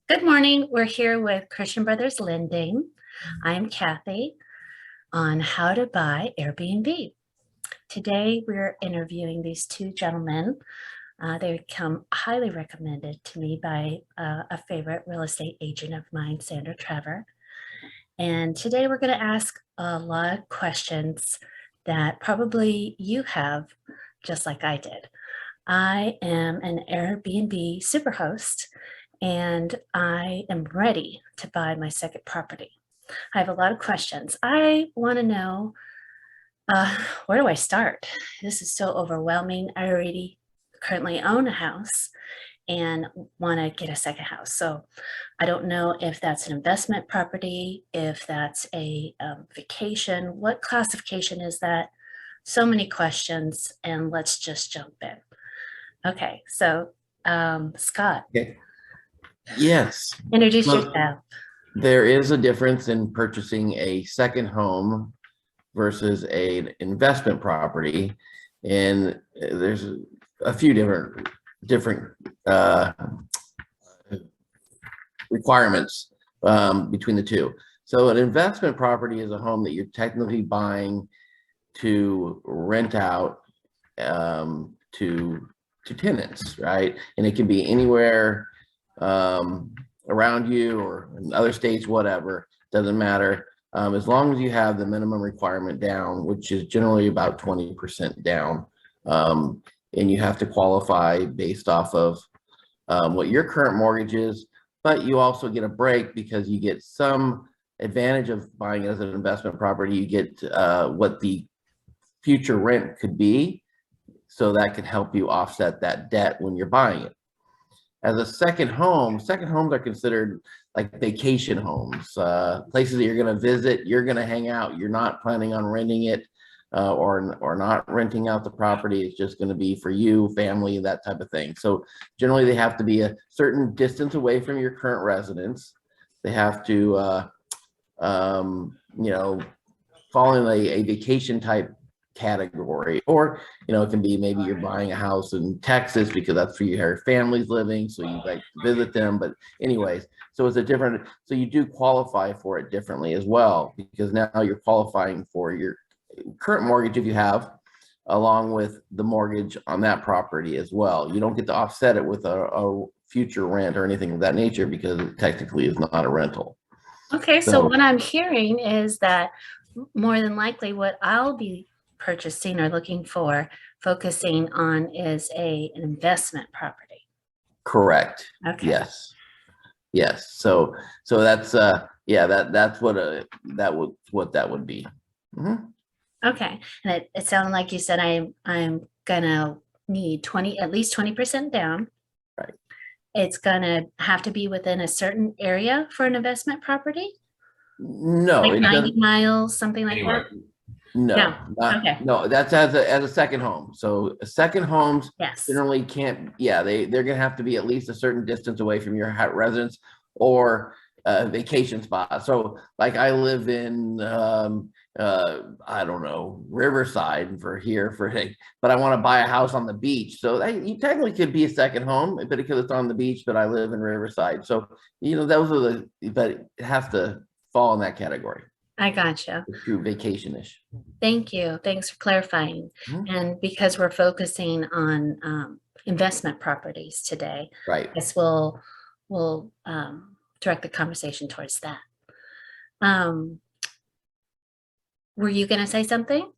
Good morning. We're here with Christian Brothers Lending. I'm Kathy on how to buy Airbnb. Today, we're interviewing these two gentlemen. They become highly recommended to me by a favorite real estate agent of mine, Sandra Trevor. And today, we're going to ask a lot of questions that probably you have, just like I did. I am an Airbnb superhost and I am ready to buy my second property. I have a lot of questions. I want to know where do I start? This is so overwhelming. I already currently own a house and want to get a second house. So I don't know if that's an investment property, if that's a vacation. What classification is that? So many questions, and let's just jump in. Okay, so Scott, Okay. Yes. introduce Well, yourself. there is a difference in purchasing a second home versus an investment property, and there's a few different requirements between the two. So an investment property is a home that you're technically buying to rent out to tenants, right? And it can be anywhere around you or in other states, whatever, doesn't matter. As long as you have the minimum requirement down, which is generally about 20% down, and you have to qualify based off of what your current mortgage is, but you also get a break because you get some advantage of buying it as an investment property. You get what the future rent could be, so that can help you offset that debt when you're buying it. As a second homes are considered like vacation homes, places that you're going to visit, you're going to hang out. You're not planning on renting it or not renting out the property. It's just going to be for you, family, that type of thing. So generally, they have to be a certain distance away from your current residence. They have to, fall in a vacation type category, or it can be maybe you're buying a house in Texas because that's where your family's living, so you like to visit them. But anyways, so it's a different, so you do qualify for it differently as well, because now you're qualifying for your current mortgage if you have, along with the mortgage on that property as well. You don't get to offset it with a future rent or anything of that nature, because it technically is not a rental. Okay, so what I'm hearing is that more than likely what I'll be purchasing or looking for, focusing on, is an investment property. Correct. Okay. Yes. So that's that's what that would be. Mm-hmm. Okay, and it sounded like you said I'm gonna need at least 20% down. Right. It's gonna have to be within a certain area for an investment property, No, like it 90 doesn't. miles, something like that. No, Okay. no, that's as a second home. So second homes Yes. generally can't, they're gonna have to be at least a certain distance away from your residence or vacation spot. So like I live in I don't know, Riverside but I want to buy a house on the beach. So you technically could be a second home, but because it's on the beach, but I live in Riverside. So those are but it has to fall in that category. I gotcha. True vacation-ish. Thank you. Thanks for clarifying. Mm-hmm. And because we're focusing on investment properties today, Right. I guess we'll direct the conversation towards that. Were you going to say something?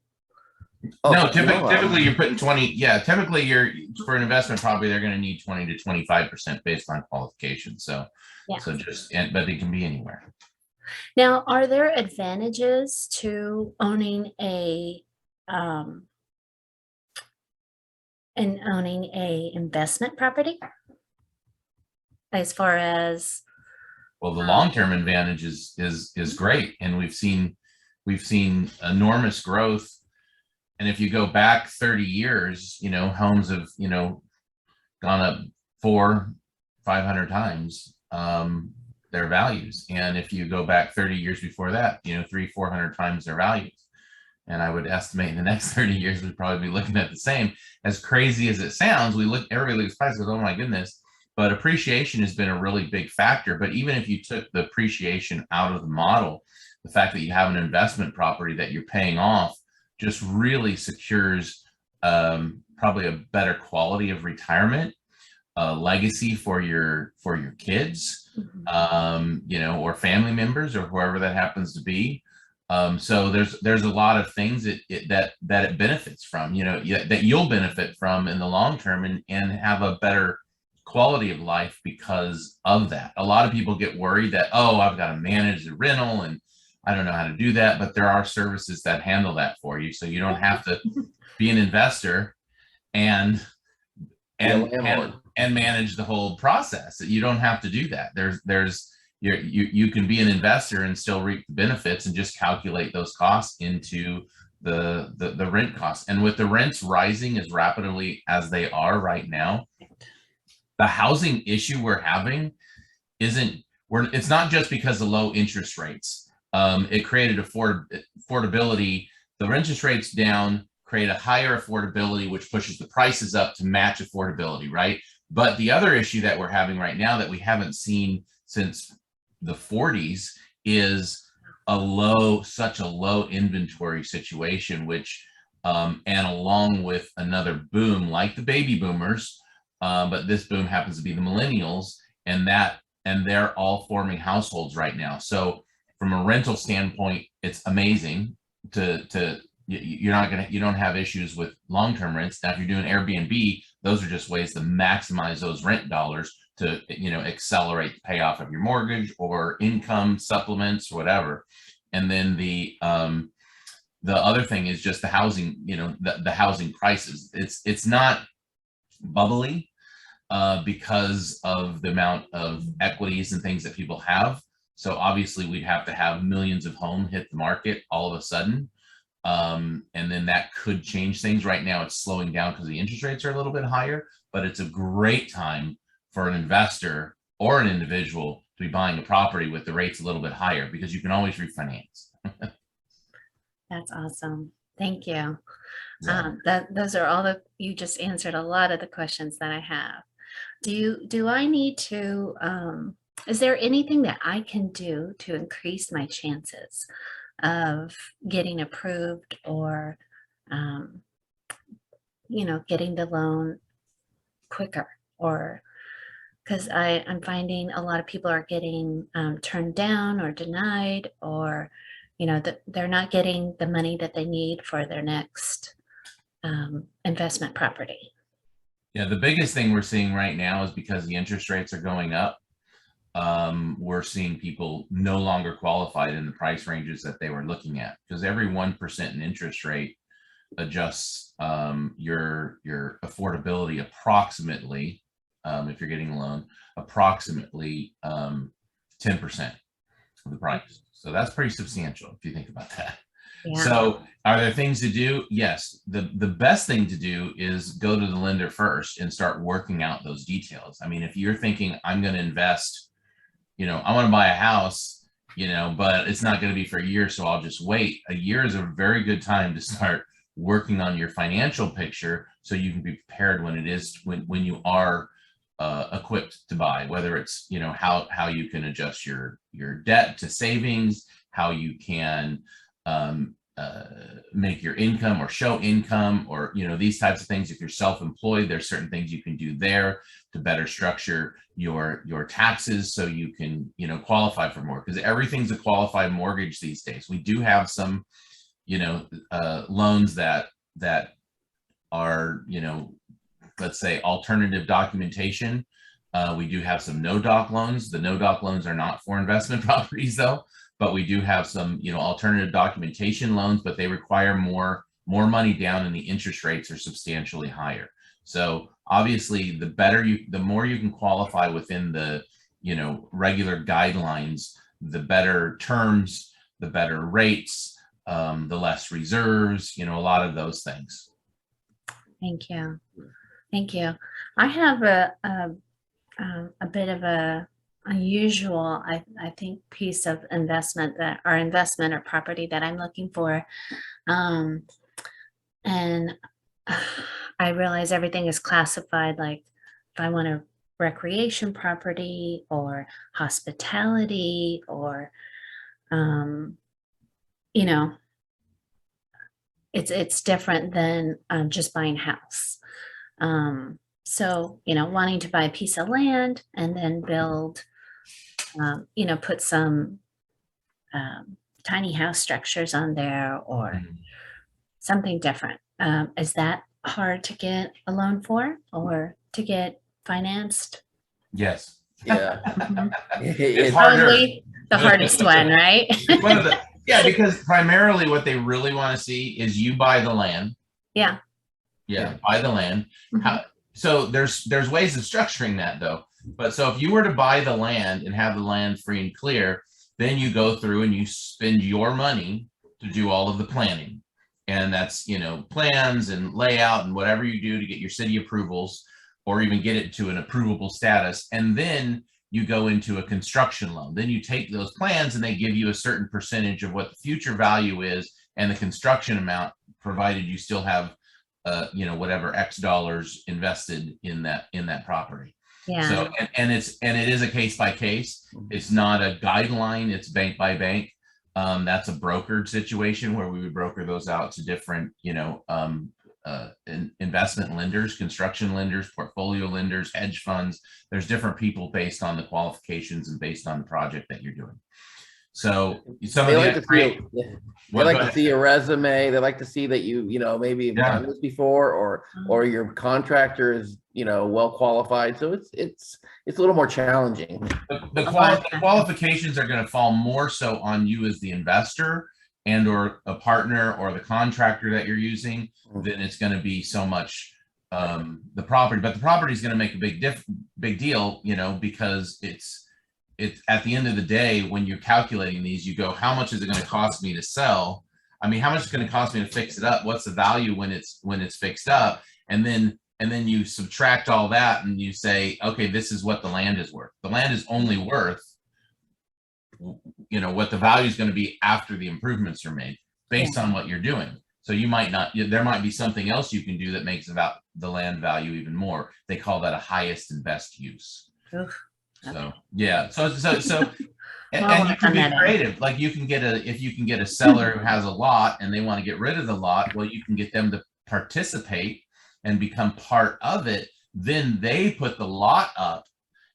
No, typically you're putting 20. Yeah, typically for an investment property, they're going to need 20 to 25% based on qualifications. So but they can be anywhere. Now, are there advantages to owning a investment property, as far as? Well, the long-term advantage is great, and we've seen enormous growth. And if you go back 30 years, homes have gone up 400-500 times their values. And if you go back 30 years before that, 300-400 times their values. And I would estimate in the next 30 years, we'd probably be looking at the same. As crazy as it sounds, everybody looks at prices, goes, oh my goodness. but appreciation has been a really big factor. But even if you took the appreciation out of the model, the fact that you have an investment property that you're paying off just really secures probably a better quality of retirement, legacy for your kids, you know, or family members, or whoever that happens to be. So there's a lot of things that it benefits from, you know, that you'll benefit from in the long term, and have a better quality of life because of that. A lot of people get worried that, oh, I've got to manage the rental and I don't know how to do that, but there are services that handle that for you, so you don't have to be an investor and manage the whole process. You don't have to do that. You can be an investor and still reap the benefits, and just calculate those costs into the rent costs. And with the rents rising as rapidly as they are right now, the housing issue we're having it's not just because of low interest rates. It created affordability. The interest rates down create a higher affordability, which pushes the prices up to match affordability, right? But the other issue that we're having right now that we haven't seen since the 40s is such a low inventory situation, which and along with another boom like the baby boomers, but this boom happens to be the millennials, and they're all forming households right now. So from a rental standpoint, it's amazing you don't have issues with long-term rents. Now, if you're doing Airbnb, those are just ways to maximize those rent dollars to, you know, accelerate the payoff of your mortgage or income supplements or whatever. And then the other thing is just the housing, you know, the housing prices. It's not bubbly because of the amount of equities and things that people have. So obviously we'd have to have millions of homes hit the market all of a sudden. And then that could change things. Right now it's slowing down because the interest rates are a little bit higher, but it's a great time for an investor or an individual to be buying a property with the rates a little bit higher, because you can always refinance. That's awesome. Thank you. Yeah. Those are you just answered a lot of the questions that I have. Do I need to, is there anything that I can do to increase my chances of getting approved, or, you know, getting the loan quicker? Or, because I'm finding a lot of people are getting turned down or denied, or, you know, that they're not getting the money that they need for their next investment property. Yeah, the biggest thing we're seeing right now is because the interest rates are going up. We're seeing people no longer qualified in the price ranges that they were looking at, because every 1% in interest rate adjusts your affordability approximately, if you're getting a loan, approximately 10% of the price. So that's pretty substantial if you think about that. Yeah. So are there things to do? Yes. The best thing to do is go to the lender first and start working out those details. I mean, if you're thinking, I'm going to invest, you know, I want to buy a house, you know, but it's not going to be for a year, so I'll just wait. A year is a very good time to start working on your financial picture, so you can be prepared when it is, when you are equipped to buy, whether it's, you know, how you can adjust your debt to savings, how you can make your income or show income, or, you know, these types of things. If you're self-employed, there's certain things you can do there to better structure your taxes, so you can, you know, qualify for more, because everything's a qualified mortgage these days. We do have some, you know, loans that are, you know, let's say alternative documentation. We do have some no-doc loans. The no-doc loans are not for investment properties though, but we do have some, you know, alternative documentation loans, but they require more money down, and the interest rates are substantially higher. So obviously the more you can qualify within the, you know, regular guidelines, the better terms, the better rates, the less reserves, you know, a lot of those things. Thank you. Thank you. I have a bit of a unusual, I think, piece of investment or property that I'm looking for. And I realize everything is classified. Like if I want to recreation property or hospitality or, you know, it's different than just buying a house. So, wanting to buy a piece of land and then build, put some tiny house structures on there or something different. Is that hard to get a loan for or to get financed? Yes. Yeah. Mhm. It's harder. Probably the hardest one, right? It's one of the, yeah, because primarily what they really want to see is you buy the land. Yeah. Yeah, buy the land. Mhm. So there's ways of structuring that though. But so if you were to buy the land and have the land free and clear, then you go through and you spend your money to do all of the planning. And that's, plans and layout and whatever you do to get your city approvals or even get it to an approvable status. And then you go into a construction loan. Then you take those plans and they give you a certain percentage of what the future value is and the construction amount, provided you still have whatever X dollars invested in that property. Yeah. So, and it is a case by case. It's not a guideline. It's bank by bank. That's a brokered situation where we would broker those out to different, investment lenders, construction lenders, portfolio lenders, hedge funds. There's different people based on the qualifications and based on the project that you're doing. So some They of like the to see they like to see a resume. They like to see that you maybe have done this before, or your contractor is well qualified. So it's a little more challenging. The qualifications are going to fall more so on you as the investor and or a partner or the contractor that you're using than it's going to be so much the property. But the property is going to make a big deal, because it's at the end of the day, when you're calculating these, you go, how much is it going to cost me to sell? I mean, how much is it going to cost me to fix it up? What's the value when it's fixed up? And then you subtract all that and you say, okay, this is what the land is worth. The land is only worth, what the value is going to be after the improvements are made based on what you're doing. So you might not, there might be something else you can do that makes about the land value even more. They call that a highest and best use. Oof. So yeah, so Well, you can be creative. Like if you can get a seller who has a lot and they want to get rid of the lot, well, you can get them to participate and become part of it. Then they put the lot up,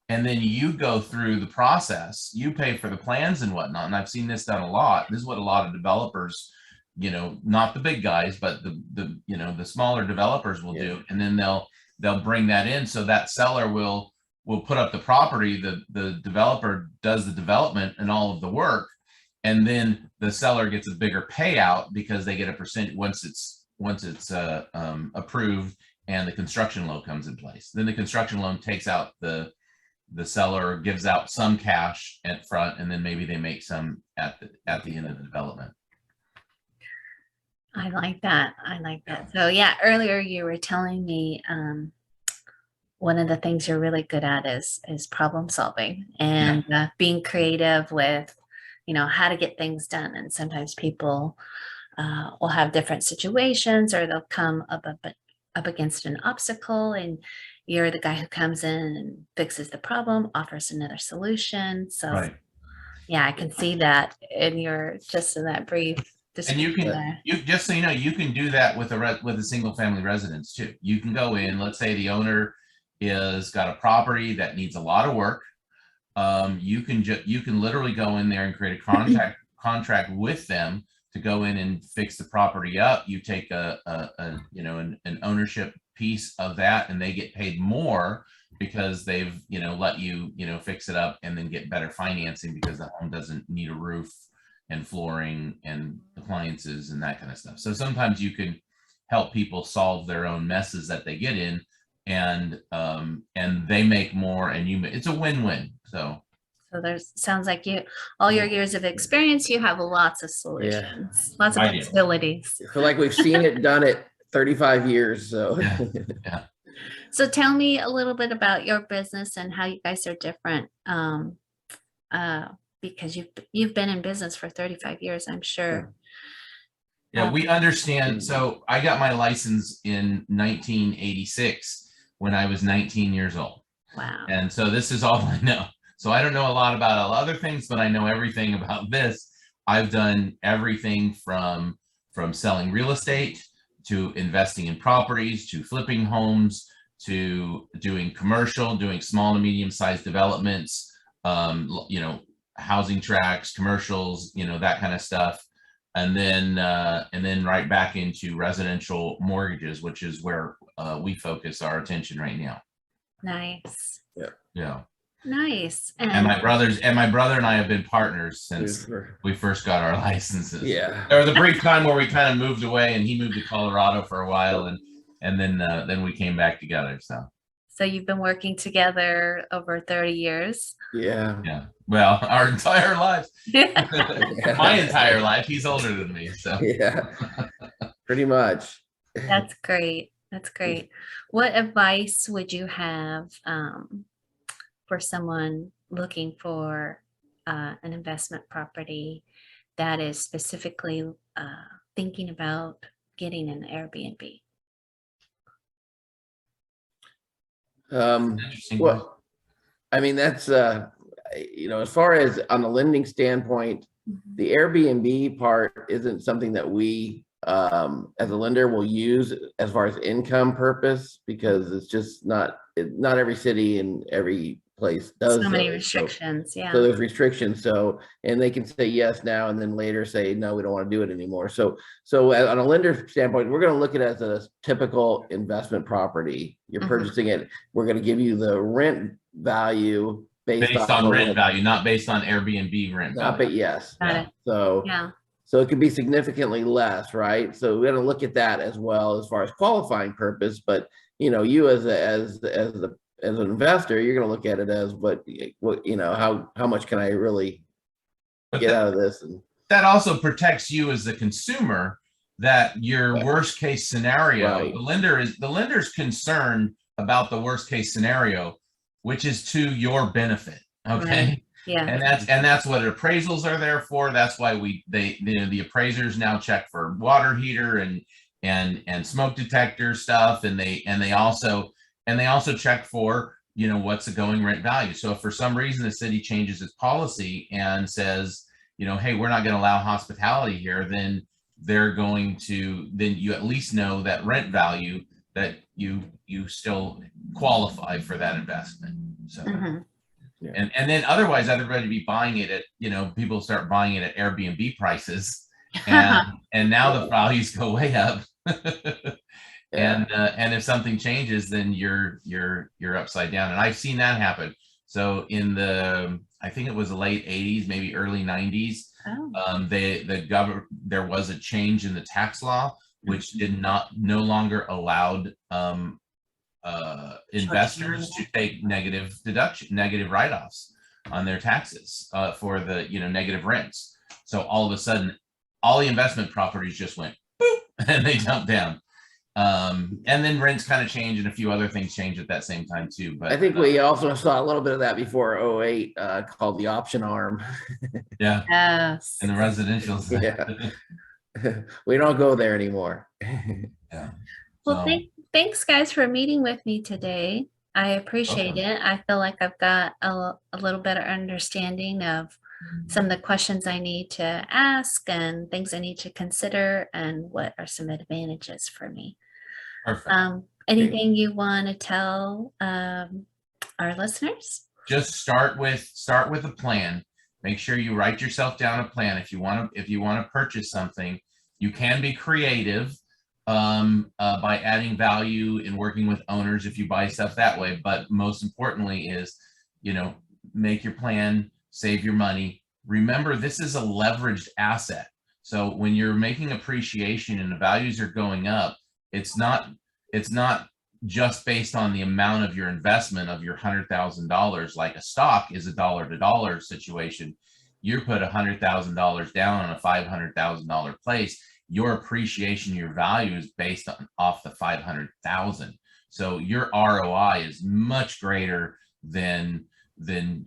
and then you go through the process. You pay for the plans and whatnot. And I've seen this done a lot. This is what a lot of developers, not the big guys, but the smaller developers will do. And then they'll bring that in, so that seller will put up the property, the developer does the development and all of the work, and then the seller gets a bigger payout because they get a percent once it's approved and the construction loan comes in place. Then the construction loan takes out the seller, gives out some cash at front, and then maybe they make some at the end of the development. I like that. So yeah, earlier you were telling me one of the things you're really good at is problem solving and being creative with, how to get things done. And sometimes people will have different situations, or they'll come up against an obstacle, and you're the guy who comes in and fixes the problem, offers another solution. So yeah, I can see that in that brief description. And you just so you know, you can do that with a single family residence too. You can go in, let's say the owner is got a property that needs a lot of work. You can literally go in there and create a contract with them to go in and fix the property up. You take an ownership piece of that, and they get paid more because they've let you fix it up and then get better financing because the home doesn't need a roof and flooring and appliances and that kind of stuff. So sometimes you can help people solve their own messes that they get in, and they make more, and it's a win-win. So sounds like all your years of experience, you have lots of solutions, lots of possibilities. I feel like we've seen it, done it 35 years. So yeah. So tell me a little bit about your business and how you guys are different. Because you've been in business for 35 years, I'm sure. Yeah, we understand. So I got my license in 1986 when I was 19 years old. Wow. And so this is all I know. So I don't know a lot about all other things, but I know everything about this. I've done everything from selling real estate to investing in properties to flipping homes to doing commercial, doing small to medium sized developments, you know, housing tracts, commercials, you know, that kind of stuff. And then right back into residential mortgages, which is where we focus our attention right now. Nice. Yeah. Nice. And my brother and I have been partners since we first got our licenses. Yeah. There was a brief time where we kind of moved away, and he moved to Colorado for a while, and then we came back together. So you've been working together over 30 years. Yeah. Yeah. Well, our entire lives. That's My entire life. He's older than me, so Yeah. Pretty much. great. That's great. What advice would you have for someone looking for an investment property that is specifically thinking about getting an Airbnb? interesting. Well, I mean, that's, you know, as far as on the lending standpoint, the Airbnb part isn't something that we, as a lender, will use as far as income purpose, because it's just not every city and every place does So many those. restrictions. So Yeah. there's restrictions. So, and they can say yes now and then later say, no, we don't want to do it anymore. So on a lender standpoint, we're going to look at it as a typical investment property. You're Mhm. purchasing it. We're going to give you the rent value based on of rent what- value, not based on Airbnb rent Not, value. but yes. Got it. So, Yeah. so it could be significantly less, right? So we're going to look at that as well as far as qualifying purpose. But you know, you as an investor, you're going to look at it as what you know, how much can I really But get out of this? And that also protects you as the consumer, that your Right. worst case scenario, Right. the lender's concerned about the worst case scenario, which is to your benefit. Okay. Right. Yeah. And that's what appraisals are there for. That's why the appraisers now check for water heater and smoke detector stuff, and they also check for, you know, what's the going rent value. So if for some reason the city changes its policy and says, you know, hey, we're not going to allow hospitality here, then you at least know that rent value, that you still qualify for that investment. So Mhm. and then otherwise everybody be buying it at, you know, people start buying it at Airbnb prices, and now the values go way up. yeah. And if something changes, then you're upside down. And I've seen that happen. So in I think it was the late 80s, maybe early 90s, Oh. there was a change in the tax law, which no longer allowed investors to take negative write-offs on their taxes for the, you know, negative rents. So all of a sudden, all the investment properties just went boop, and they dumped down. And then rents kind of change, and a few other things change at that same time too. But I think we also saw a little bit of that before 08, called the option arm. yeah, Yes. in the residential side. Yeah. We don't go there anymore. Yeah. Well, So, thanks guys for meeting with me today. I appreciate it. I feel like I've got a little better understanding of some of the questions I need to ask and things I need to consider, and what are some advantages for me. perfect. Anything you want to tell our listeners? Just start with a plan. Make sure you write yourself down a plan. If you want to purchase something, you can be creative by adding value and working with owners if you buy stuff that way. But most importantly is, you know, make your plan, save your money. Remember, this is a leveraged asset. So when you're making appreciation and the values are going up, it's not just based on the amount of your investment of your $100,000, like a stock is a dollar to dollar situation. You put $100,000 down on a $500,000 place. Your appreciation, your value is based off the 500,000. So your ROI is much greater than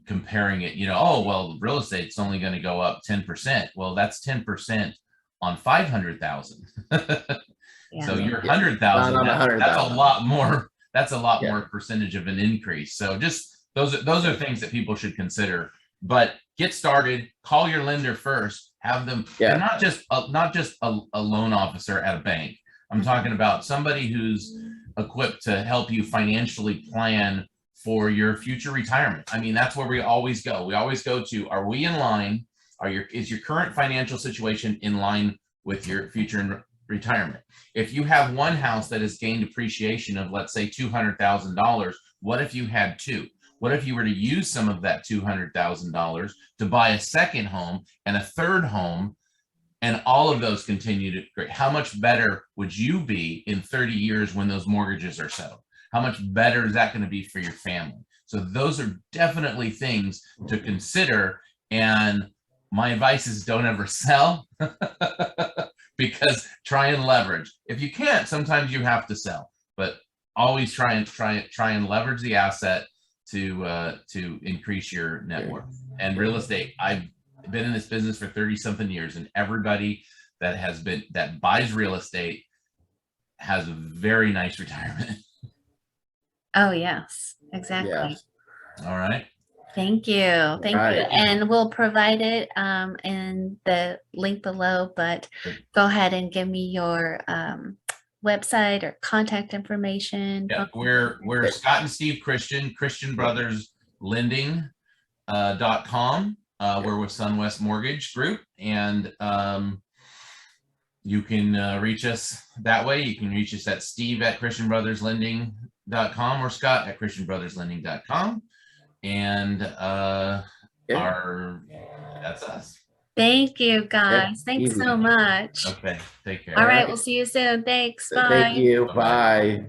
comparing it. You know, oh well, real estate's only going to go up 10%. Well, that's 10% on 500,000. Yeah. So your Yeah. 100,000, Not on that's a 100,000. lot more. that's a lot Yeah. more percentage of an increase. So just those are things that people should consider. But get started, call your lender first, have them, and not just a loan officer at a bank. I'm talking about somebody who's equipped to help you financially plan for your future retirement. I mean, that's where we always go. We always go to, are we in line? Is your current financial situation in line with your future retirement? If you have one house that has gained appreciation of, let's say, $200,000, what if you had two? What if you were to use some of that $200,000 to buy a second home and a third home, and all of those continue to grow? How much better would you be in 30 years when those mortgages are settled? How much better is that going to be for your family? So those are definitely things to consider. And my advice is don't ever sell because try and leverage. If you can't, sometimes you have to sell, but always try and leverage the asset to increase your net worth. And real estate, I've been in this business for 30 something years, and everybody that buys real estate has a very nice retirement. Oh, yes, exactly. Yes. All right. Thank you. Thank you. And we'll provide it in the link below, but go ahead and give me your website or contact information. Yeah, we're Scott and Steve Christian Brothers Lending.com. We're with SunWest Mortgage Group, and you can reach us that way. You can reach us at steve@christianbrotherslending.com or scott@christianbrotherslending.com. And that's us. Thank you, guys. Thanks so much. Okay, take care. All right, we'll see you soon. Thanks. Bye. Thank you. Bye.